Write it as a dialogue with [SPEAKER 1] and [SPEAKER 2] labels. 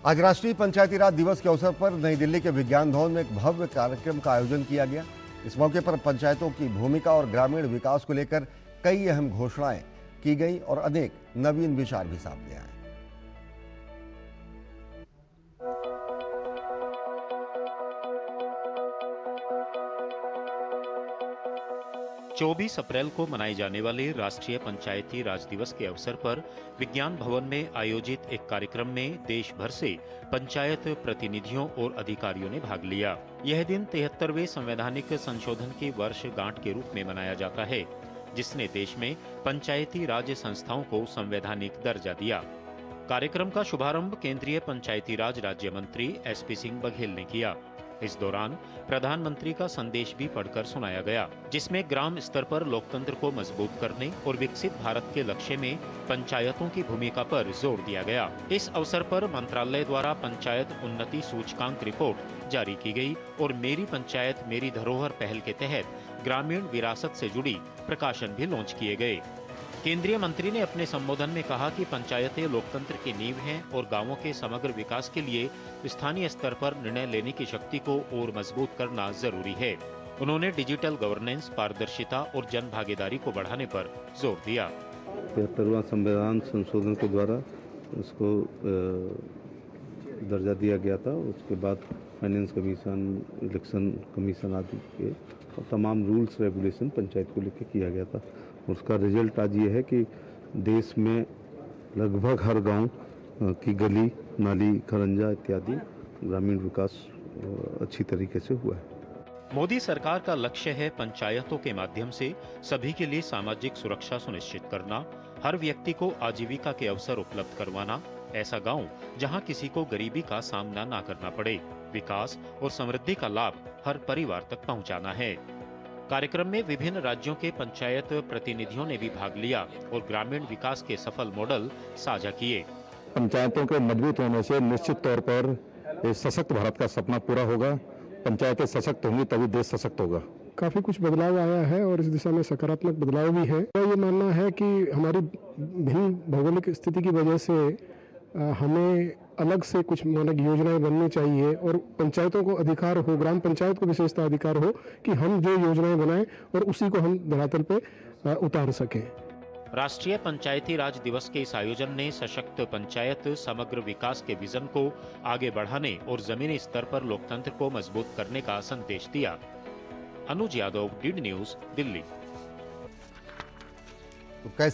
[SPEAKER 1] आज राष्ट्रीय पंचायती राज दिवस के अवसर पर नई दिल्ली के विज्ञान भवन में एक भव्य कार्यक्रम का आयोजन किया गया। इस मौके पर पंचायतों की भूमिका और ग्रामीण विकास को लेकर कई अहम घोषणाएं की गई और अनेक नवीन विचार भी सामने आए।
[SPEAKER 2] 24 अप्रैल को मनाए जाने वाले राष्ट्रीय पंचायती राज दिवस के अवसर पर विज्ञान भवन में आयोजित एक कार्यक्रम में देश भर से पंचायत प्रतिनिधियों और अधिकारियों ने भाग लिया। यह दिन 73वें संवैधानिक संशोधन की वर्षगांठ के रूप में मनाया जाता है, जिसने देश में पंचायती राज संस्थाओं को संवैधानिक दर्जा दिया। कार्यक्रम का शुभारंभ केंद्रीय पंचायती राज राज्य मंत्री SP सिंह बघेल ने किया। इस दौरान प्रधानमंत्री का संदेश भी पढ़कर सुनाया गया, जिसमें ग्राम स्तर पर लोकतंत्र को मजबूत करने और विकसित भारत के लक्ष्य में पंचायतों की भूमिका पर जोर दिया गया। इस अवसर पर मंत्रालय द्वारा पंचायत उन्नति सूचकांक रिपोर्ट जारी की गई और मेरी पंचायत मेरी धरोहर पहल के तहत ग्रामीण विरासत से जुड़ी प्रकाशन भी लॉन्च किए गए। केंद्रीय मंत्री ने अपने संबोधन में कहा कि पंचायतें लोकतंत्र की नींव हैं और गांवों के समग्र विकास के लिए स्थानीय स्तर पर निर्णय लेने की शक्ति को और मजबूत करना जरूरी है। उन्होंने डिजिटल गवर्नेंस, पारदर्शिता और जन भागीदारी को बढ़ाने पर जोर दिया।
[SPEAKER 3] 73वां संविधान संशोधन के द्वारा उसको दर्जा दिया गया था। उसके बाद फाइनेंस कमीशन, इलेक्शन कमीशन आदि के और तमाम रूल्स रेगुलेशन पंचायत को लेकर किया गया था। उसका रिजल्ट आज ये है कि देश में लगभग हर गांव की गली, नाली, खरंजा इत्यादि ग्रामीण विकास अच्छी तरीके से हुआ है।
[SPEAKER 2] मोदी सरकार का लक्ष्य है पंचायतों के माध्यम से सभी के लिए सामाजिक सुरक्षा सुनिश्चित करना, हर व्यक्ति को आजीविका के अवसर उपलब्ध करवाना, ऐसा गांव जहां किसी को गरीबी का सामना ना करना पड़े, विकास और समृद्धि का लाभ हर परिवार तक पहुंचाना है। कार्यक्रम में विभिन्न राज्यों के पंचायत प्रतिनिधियों ने भी भाग लिया और ग्रामीण विकास के सफल मॉडल साझा किए।
[SPEAKER 4] पंचायतों के मजबूत होने से निश्चित तौर पर सशक्त भारत का सपना पूरा होगा। पंचायतें सशक्त होंगी तभी देश सशक्त होगा।
[SPEAKER 5] काफ़ी कुछ बदलाव आया है और इस दिशा में सकारात्मक बदलाव भी है। तो ये मानना है कि हमारी भिन्न भौगोलिक स्थिति की वजह से हमें अलग से कुछ मानक योजनाएं बननी चाहिए और पंचायतों को अधिकार हो, ग्राम पंचायत को विशेषता अधिकार हो कि हम जो योजनाएं बनाएं और उसी को हम धरातल पे उतार सकें।
[SPEAKER 2] राष्ट्रीय पंचायती राज दिवस के इस आयोजन ने सशक्त पंचायत, समग्र विकास के विजन को आगे बढ़ाने और जमीनी स्तर पर लोकतंत्र को मजबूत करने का संदेश दिया। अनुज यादव, DD न्यूज़, दिल्ली।
[SPEAKER 1] तो कैसे